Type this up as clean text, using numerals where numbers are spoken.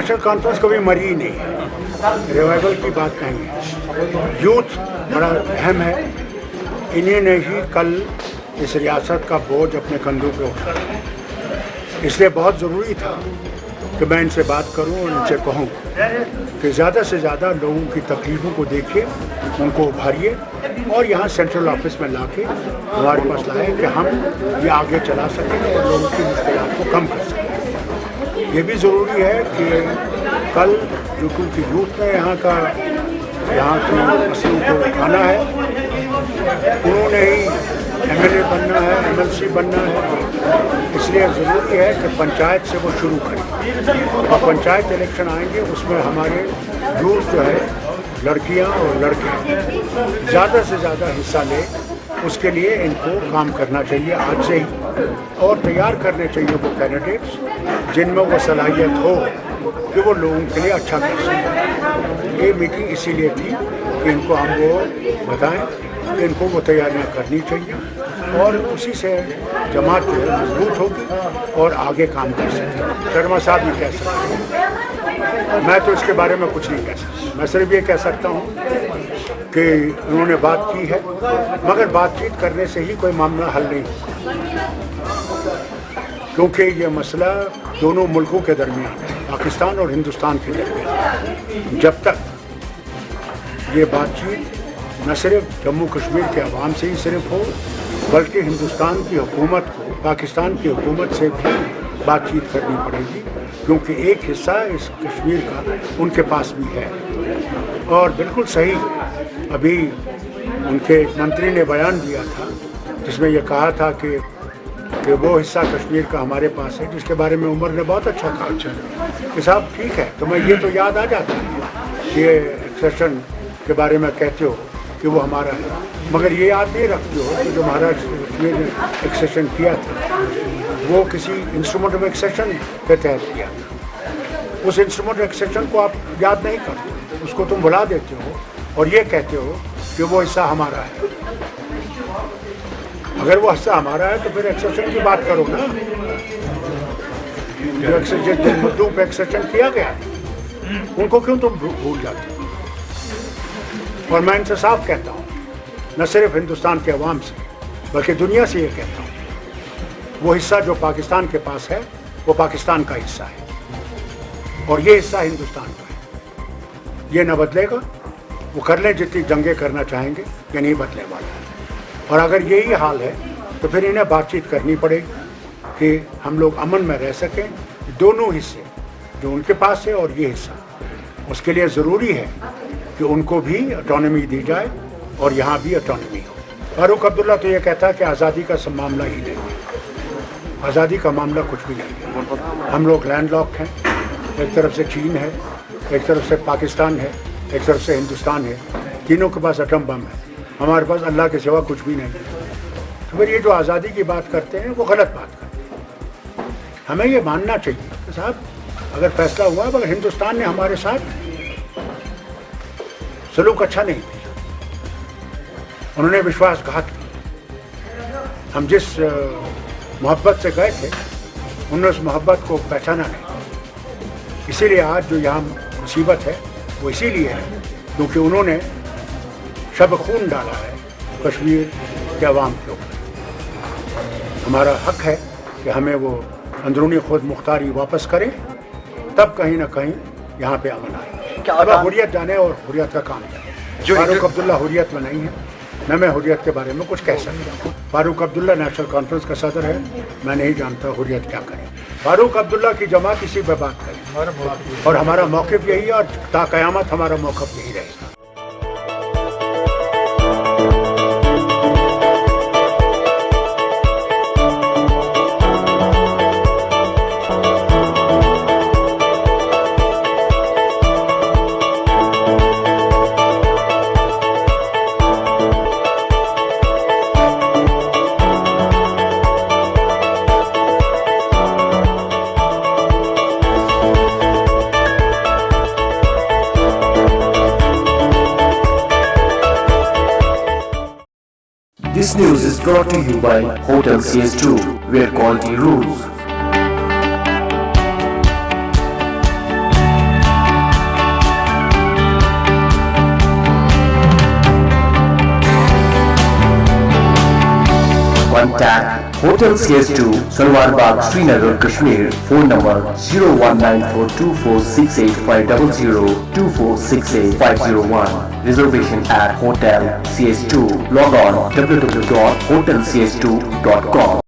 National conference कभी मरी ही नहीं है, रिवाइवल की बात नहीं है। यूथ बड़ा अहम है, इन्हीं ने ही कल इस रियासत का बोझ अपने कंधों पे उठाया, इसलिए बहुत ज़रूरी था कि मैं इनसे बात करूं और इनसे कहूं कि ज़्यादा से ज़्यादा लोगों की तकलीफ़ों को देखिए, उनको उभारिए और यहाँ सेंट्रल ऑफिस में लाके हमारे पास लाए कि हम ये आगे चला सकें और लोगों की मुश्किलात को कम कर सकें। ये भी ज़रूरी है कि कल जो क्योंकि यूथ ने यहाँ की मसलों को उठाना है, उन्होंने ही MLA बनना है, MLC बनना है, इसलिए ज़रूरी है कि पंचायत से वो शुरू करें और पंचायत इलेक्शन आएंगे उसमें हमारे यूथ जो है, लड़कियां और लड़के ज़्यादा से ज़्यादा हिस्सा ले, उसके लिए इनको काम करना चाहिए आज से ही और तैयार करने चाहिए वो कैंडिडेट्स जिनमें वो सलाहियत हो कि वो लोगों के लिए अच्छा कर सकें। ये मीटिंग इसीलिए थी कि इनको हम वो बताएं कि इनको वो तैयारियां करनी चाहिए और उसी से जमात जो है मजबूत होगी और आगे काम कर सकें। शर्मा साहब नहीं कह सकते, मैं तो इसके बारे में कुछ नहीं कह सकता। मैं सिर्फ ये कह सकता हूँ कि उन्होंने बात की है, मगर बातचीत करने से ही कोई मामला हल नहीं, क्योंकि ये मसला दोनों मुल्कों के दरमियान है, पाकिस्तान और हिंदुस्तान के दरमियान। जब तक ये बातचीत न सिर्फ जम्मू कश्मीर के अवाम से ही सिर्फ हो, बल्कि हिंदुस्तान की हुकूमत को पाकिस्तान की हुकूमत से भी बातचीत करनी पड़ेगी, क्योंकि एक हिस्सा इस कश्मीर का उनके पास भी है। और बिल्कुल सही, अभी उनके मंत्री ने बयान दिया था जिसमें ये कहा था कि वो हिस्सा कश्मीर का हमारे पास है, जिसके बारे में उमर ने बहुत अच्छा कहा। अच्छा कि साहब ठीक है, तो मैं ये तो याद आ जाता है ये एक्सेशन के बारे में कहते हो कि वो हमारा है, मगर ये याद नहीं रखते हो कि जो महाराष्ट्र कश्मीर ने एक्सेशन किया था वो किसी इंस्ट्रूमेंट ऑफ एक्सेशन के तहत किया था। उस इंस्ट्रूमेंट ऑफ एक्सेशन को आप याद नहीं करते, उसको तुम भुला देते हो और ये कहते हो कि वो हिस्सा हमारा है। अगर वो हिस्सा हमारा है तो फिर एक्सेशन की बात करो ना, जो जिन मुद्दों पर एक्सेशन किया गया उनको क्यों तुम भूल जाते हो। और मैं इनसे साफ कहता हूँ, न सिर्फ हिंदुस्तान के अवाम से बल्कि दुनिया से ये कहता हूँ, वो हिस्सा जो पाकिस्तान के पास है वो पाकिस्तान का हिस्सा है और ये हिस्सा हिंदुस्तान का है। ये न बदलेगा, वो कर लें जितनी जंगें करना चाहेंगे, ये नहीं बदलने वाला है। और अगर यही हाल है तो फिर इन्हें बातचीत करनी पड़ेगी कि हम लोग अमन में रह सकें, दोनों हिस्से जो उनके पास है और ये हिस्सा। उसके लिए ज़रूरी है कि उनको भी ऑटोनॉमी दी जाए और यहाँ भी ऑटोनॉमी हो। फारूक अब्दुल्ला तो ये कहता है कि आज़ादी का सब मामला ही नहीं है, आज़ादी का मामला कुछ भी नहीं है। हम लोग लैंड लॉक हैं, एक तरफ से चीन है, एक तरफ से पाकिस्तान है, एक तरफ से हिंदुस्तान है, तीनों के पास एटम बम है, हमारे पास अल्लाह के सिवा कुछ भी नहीं है। तो फिर ये जो आज़ादी की बात करते हैं वो गलत बात करते हैं। हमें ये मानना चाहिए कि साहब अगर फैसला हुआ, मगर हिंदुस्तान ने हमारे साथ सलूक अच्छा नहीं किया, उन्होंने विश्वासघात किया। हम जिस मोहब्बत से गए थे उन्होंने उस मोहब्बत को पहचाना नहीं। इसीलिए आज जो यहाँ मुसीबत है वो इसीलिए है क्योंकि उन्होंने शब खून डाला है कश्मीर के अवाम के ऊपर। हमारा हक है कि हमें वो अंदरूनी खुद मुख्तारी वापस करें, तब कहीं ना कहीं यहाँ पे अमन आए। अब हुर्रियत जाने और हुर्रियत का काम करें। फारूक अब्दुल्ला हुर्रियत में नहीं है, न मैं हुर्रियत के बारे में कुछ कह सकता हूँ। फारूक अब्दुल्ला नेशनल कॉन्फ्रेंस का सदर है, मैं नहीं जानता हुर्रियत क्या करे। फारूक अब्दुल्ला की जमात इसी पर बात करे और हमारा मौक़िफ़ यही है और ता क़यामत हमारा मौक़िफ़ यही रहेगा। This news is brought to you by Hotel CS2, where quality rules. Contact Hotel CS2, Salwar Bagh, Srinagar, Kashmir. Phone number 01942468500 2468501. Reservation at Hotel CS2. Log on www.hotelcs2.com.